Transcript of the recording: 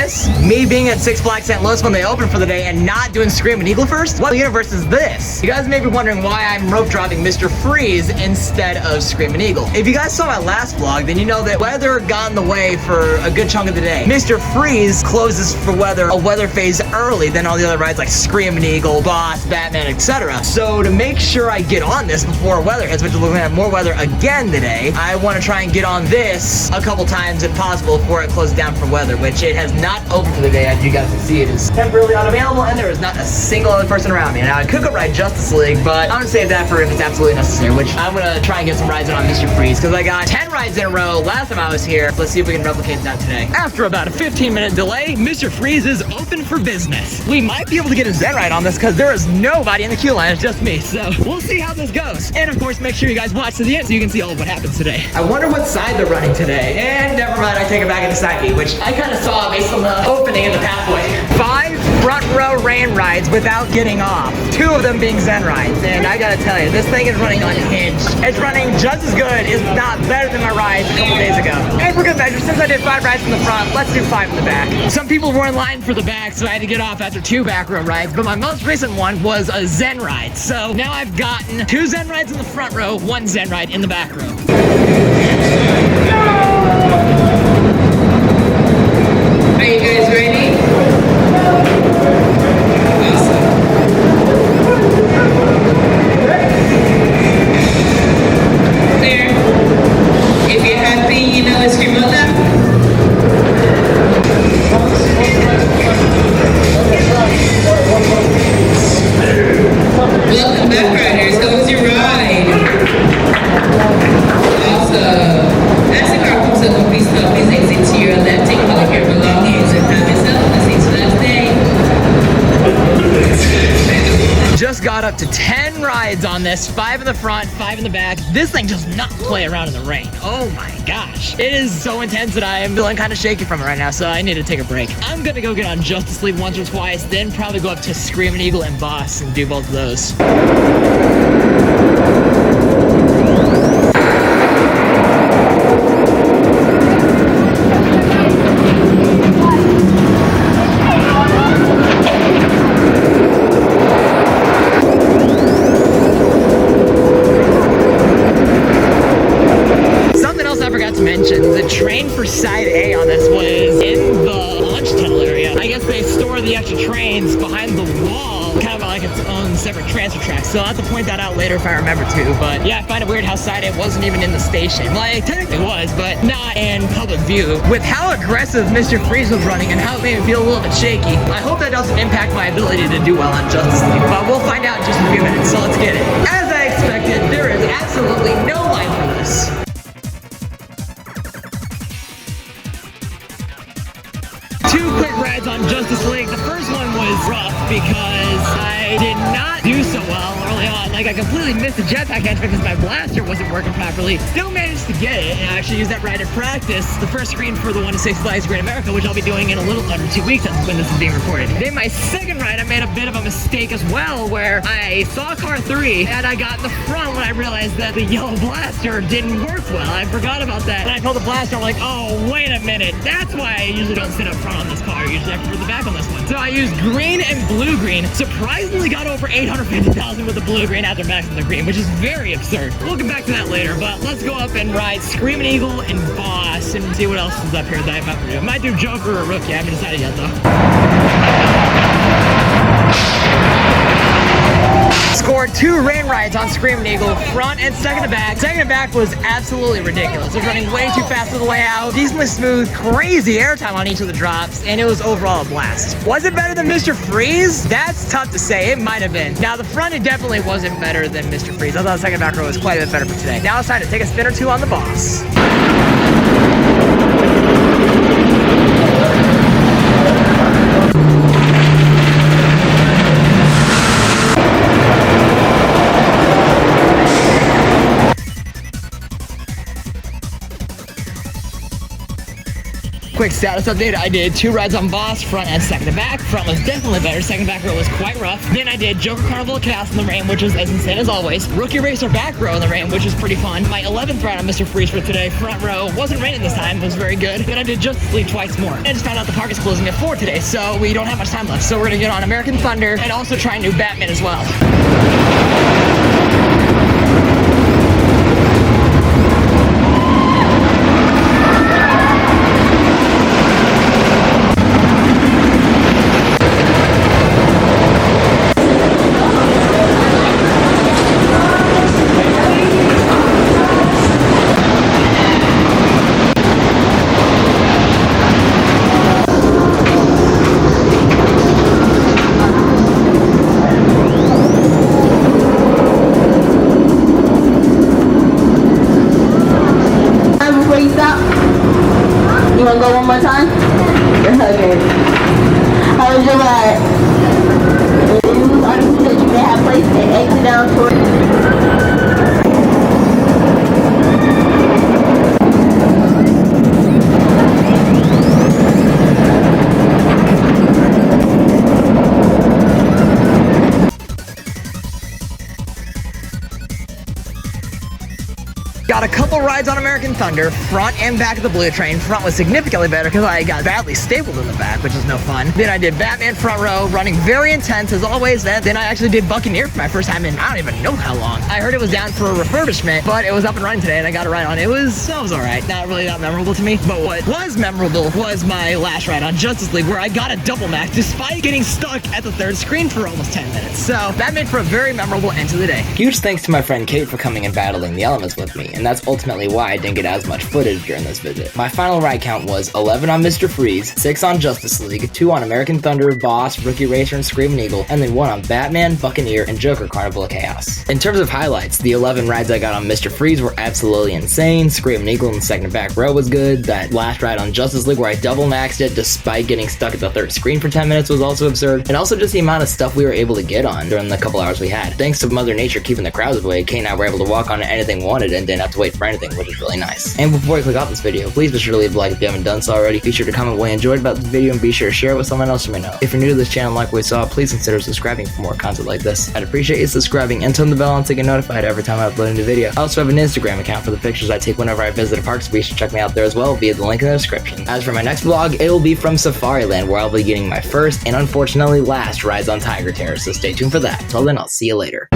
this? Me being at Six Flags St. Louis when they opened for the day and not doing Screaming Eagle first? What universe is this? You guys may be wondering why I'm rope dropping Mr. Freeze instead of Screaming Eagle. If you guys saw my last vlog, then you know that weather got in the way for a good chunk of the day. Mr. Freeze closes for weather a weather phase early than all the other rides like Screaming Eagle, Boss, Batman, etc. So to make sure I get on this before weather hits, which we're gonna have more weather again today, I want to try and get on this a couple times if possible before it closes down for weather, which it has not opened for the day. As you guys can see, it is temporarily unavailable and there is not a single other person around me. Now I could go ride Justice League, but I'm gonna save that for if it's absolutely necessary, which I'm gonna try and get some rides in on Mr. Freeze because I got 10 rides in a row last time I was here. Let's see if we can replicate that today. After about a 15-minute delay, Mr. Freeze is open for business. We might be able to get a Zen ride on this because there is nobody in the queue line, it's just me. So we'll see how this goes. And of course, make sure you guys watch to the end so you can see all of what happens today. I wonder what side they're running today. And never mind, I take it back into side B, which I kind of saw based on the opening in the pathway. 5 front row rain rides without getting off. 2 of them being Zen rides. And I gotta tell you, this thing is running unhinged. It's running just as good, if not better than my rides a couple days ago. And for good measure, since I did 5 rides in the front, let's do 5 in the back. Some people were in line for the back, so I had to get off after 2 back row rides, but my most recent one was a Zen ride. So now I've gotten 2 Zen rides in the front row, 1 Zen ride in the back row. Are you guys ready? Awesome. There. If you're happy, you know it's your mother. Welcome back, riders. How was your ride? Awesome. As the car comes up, please stop. Please exit to your left. Take all of your belongings and have yourself a safe day. Just got up to 10 rides on this, 5 in the front, 5 in the back. This thing does not play around in the rain. Oh my gosh. It is so intense that I am feeling kind of shaky from it right now, so I need to take a break. I'm gonna go get on Justice League once or twice, then probably go up to Screaming Eagle and Boss and do both of those. The train for side A on this was in the lunch tunnel area. I guess they store the extra trains behind the wall, kind of like its own separate transfer track. So I'll have to point that out later if I remember to. But yeah, I find it weird how side A wasn't even in the station. Well, it technically was, but not in public view. With how aggressive Mr. Freeze was running and how it made me feel a little bit shaky, I hope that doesn't impact my ability to do well on Justice League. But we'll find out in just a few minutes, so let's get it. As I expected, there is absolutely no line for this. 2 quick rides on Justice League. The first one was rough because I did not do so well early on. Like, I completely missed the jetpack entry because my blaster wasn't working properly. Still managed to get it, and I actually used that ride in practice. The first screen for the one to Six Flags Great America, which I'll be doing in a little under 2 weeks. That's when this is being recorded. Then my second ride, I made a bit of a mistake as well, where I saw car 3, and I got in the front when I realized that the yellow blaster didn't work well. I forgot about that. And I told the blaster, I'm like, oh, wait a minute. That's why I usually don't sit up front on this car. I usually have to put the back on this one. So I used green and blue green. Surprisingly got over 850,000 with the blue green after maxing the green, which is very absurd. We'll get back to that later, but let's go up and ride Screaming Eagle and Boss and see what else is up here that I might do. I might do Joker or Rookie. I haven't decided yet though. Scored 2 rain rides on Screaming Eagle, front and second to back. Second to back was absolutely ridiculous. It was running way too fast on the way out, decently smooth, crazy airtime on each of the drops, and it was overall a blast. Was it better than Mr. Freeze? That's tough to say. It might have been. Now, the front, it definitely wasn't better than Mr. Freeze. I thought the second back row was quite a bit better for today. Now it's time to take a spin or 2 on the Boss. Quick status update, I did 2 rides on Boss, front and second to back. Front was definitely better, second back row was quite rough. Then I did Joker Carnival Chaos in the rain, which was as insane as always. Rookie Racer back row in the rain, which was pretty fun. My 11th ride on Mr. Freeze for today, front row, wasn't raining this time, it was very good. Then I did Justice League twice more. And I just found out the park is closing at 4 today, so we don't have much time left. So we're gonna get on American Thunder and also try new Batman as well. You wanna go one more time? Okay. How was your ride? It was article that you may have placed and exit down toward. Got a couple rides on American Thunder, front and back of the Blue Train. Front was significantly better because I got badly stapled in the back, which was no fun. Then I did Batman front row, running very intense as always. Then I actually did Buccaneer for my first time in I don't even know how long. I heard it was down for a refurbishment, but it was up and running today and I got a ride on. It was alright. Not really that memorable to me, but what was memorable was my last ride on Justice League where I got a double max despite getting stuck at the third screen for almost 10 minutes. So that made for a very memorable end to the day. Huge thanks to my friend Kate for coming and battling the elements with me, and that's ultimately why I didn't get as much footage during this visit. My final ride count was 11 on Mr. Freeze, 6 on Justice League, 2 on American Thunder, Boss, Rookie Racer, and Screaming Eagle, and then 1 on Batman, Buccaneer, and Joker Carnival of Chaos. In terms of highlights, the 11 rides I got on Mr. Freeze were absolutely insane. Screaming Eagle in the second and back row was good. That last ride on Justice League where I double maxed it despite getting stuck at the third screen for 10 minutes was also absurd. And also just the amount of stuff we were able to get on during the couple hours we had. Thanks to Mother Nature keeping the crowds away, Kate and I were able to walk on anything we wanted and didn't have to wait for anything, which is really nice. And before you click off this video, please be sure to leave a like if you haven't done so already. Be sure to comment what you enjoyed about this video and be sure to share it with someone else you may know. If you're new to this channel and like what you saw, please consider subscribing for more content like this. I'd appreciate you subscribing and turn the bell on to get notified every time I upload a new video. I also have an Instagram account for the pictures I take whenever I visit a park, so be sure to check me out there as well via the link in the description. As for my next vlog, it will be from Safariland, where I'll be getting my first and unfortunately last rides on Tiger Terror, so stay tuned for that. Till then, I'll see you later.